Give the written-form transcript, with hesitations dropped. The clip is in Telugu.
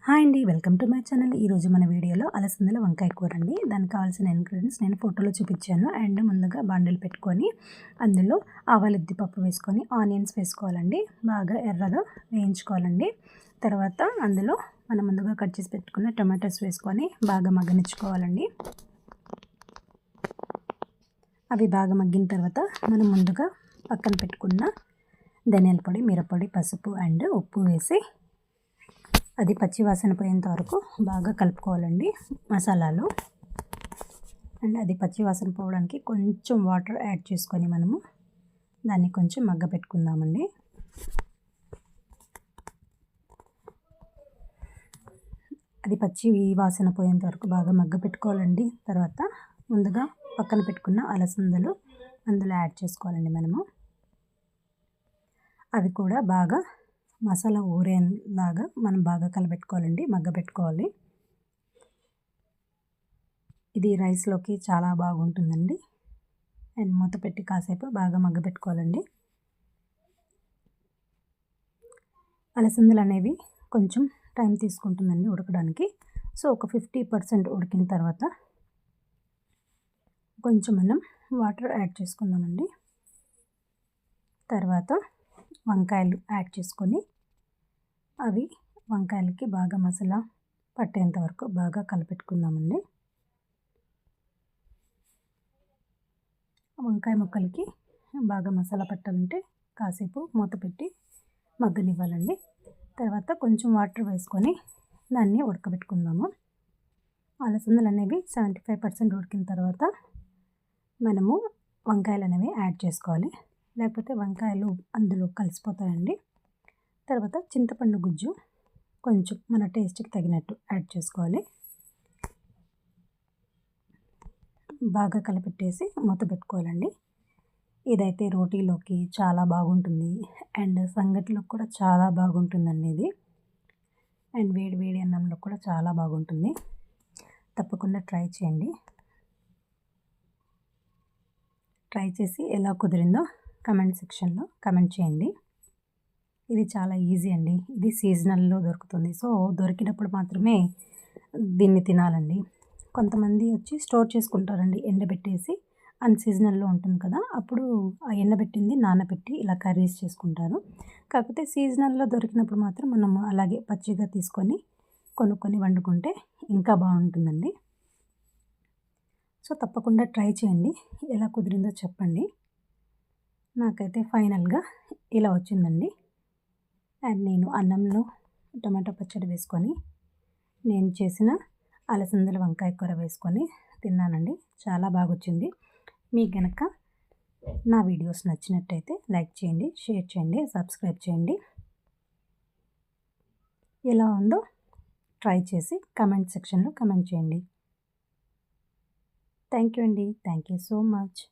హాయ్ అండి, వెల్కమ్ టు మై ఛానల్. ఈరోజు మన వీడియోలో అలసందల వంకాయ కూర అండి. దానికి కావాల్సిన ఇంగ్రీడియంట్స్ నేను ఫోటోలో చూపించాను. అండ్ ముందుగా బాండిల్ పెట్టుకొని అందులో ఆవాలు ఉద్దిపప్పు వేసుకొని ఆనియన్స్ వేసుకోవాలండి. బాగా ఎర్రగా వేయించుకోవాలండి. తర్వాత అందులో మనం ముందుగా కట్ చేసి పెట్టుకున్న టమాటోస్ వేసుకొని బాగా మగ్గనిచ్చుకోవాలండి. అవి బాగా మగ్గిన తర్వాత మనం ముందుగా పక్కన పెట్టుకున్న ధనియాల పొడి, మిరప్పొడి, పసుపు అండ్ ఉప్పు వేసి అది పచ్చి వాసన పోయేంత వరకు బాగా కలుపుకోవాలండి మసాలాలు. అండ్ అది పచ్చి వాసన పోవడానికి కొంచెం వాటర్ యాడ్ చేసుకొని మనము దాన్ని కొంచెం మగ్గ పెట్టుకుందామండి. అది పచ్చి వాసన పోయేంత వరకు బాగా మగ్గ పెట్టుకోవాలండి. తర్వాత ముందుగా పక్కన పెట్టుకున్న అలసందలు అందులో యాడ్ చేసుకోవాలండి మనము. అవి కూడా బాగా మసాలా ఊరేలాగా మనం బాగా కలబెట్టుకోవాలండి, మగ్గబెట్టుకోవాలి. ఇది రైస్లోకి చాలా బాగుంటుందండి. అండ్ మూత పెట్టి కాసేపు బాగా మగ్గబెట్టుకోవాలండి. అలసందలు అనేవి కొంచెం టైం తీసుకుంటుందండి ఉడకడానికి. సో ఒక 50% ఉడికిన తర్వాత కొంచెం మనం వాటర్ యాడ్ చేసుకుందామండి. తర్వాత వంకాయలు యాడ్ చేసుకొని అవి వంకాయలకి బాగా మసాలా పట్టేంత వరకు బాగా కలపెట్టుకుందామండి. వంకాయ ముక్కలకి బాగా మసాలా పట్టాలంటే కాసేపు మూత పెట్టి మగ్గనివ్వాలండి. తర్వాత కొంచెం వాటర్ వేసుకొని దాన్ని ఉడకబెట్టుకుందాము. అలసందలు అనేవి 75% ఉడికిన తర్వాత మనము వంకాయలు అనేవి యాడ్ చేసుకోవాలి, లేకపోతే వంకాయలు అందులో కలిసిపోతాయండి. తర్వాత చింతపండు గుజ్జు కొంచెం మన టేస్ట్కి తగినట్టు యాడ్ చేసుకోవాలి. బాగా కలిపెట్టేసి మూత పెట్టుకోవాలండి. ఇదైతే రోటీలోకి చాలా బాగుంటుంది అండ్ సంగటిలోకి కూడా చాలా బాగుంటుందండి ఇది. అండ్ వేడి వేడి అన్నంలో కూడా చాలా బాగుంటుంది. తప్పకుండా ట్రై చేయండి. ట్రై చేసి ఎలా కుదిరిందో కమెంట్ సెక్షన్లో కమెంట్ చేయండి. ఇది చాలా ఈజీ అండి. ఇది సీజనల్లో దొరుకుతుంది. సో దొరికినప్పుడు మాత్రమే దీన్ని తినాలండి. కొంతమంది వచ్చి స్టోర్ చేసుకుంటారండి ఎండబెట్టేసి. అన్సీజనల్లో ఉంటుంది కదా, అప్పుడు ఆ ఎండబెట్టింది నానబెట్టి ఇలా కర్రీస్ చేసుకుంటారు. కాకపోతే సీజనల్లో దొరికినప్పుడు మాత్రం మనం అలాగే పచ్చిగా తీసుకొని కొనుక్కొని వండుకుంటే ఇంకా బాగుంటుందండి. సో తప్పకుండా ట్రై చేయండి. ఎలా కుదిరిందో చెప్పండి. నాకైతే ఫైనల్గా ఇలా వచ్చిందండి. అండ్ నేను అన్నంలో టమాటో పచ్చడి వేసుకొని నేను చేసిన అలసందల వంకాయ కూర వేసుకొని తిన్నానండి. చాలా బాగా వచ్చింది. మీకు కనుక నా వీడియోస్ నచ్చినట్టయితే లైక్ చేయండి, షేర్ చేయండి, సబ్స్క్రైబ్ చేయండి. ఎలా ఉందో ట్రై చేసి కమెంట్ సెక్షన్లో కమెంట్ చేయండి. థ్యాంక్ యూ అండి. Thank you so much.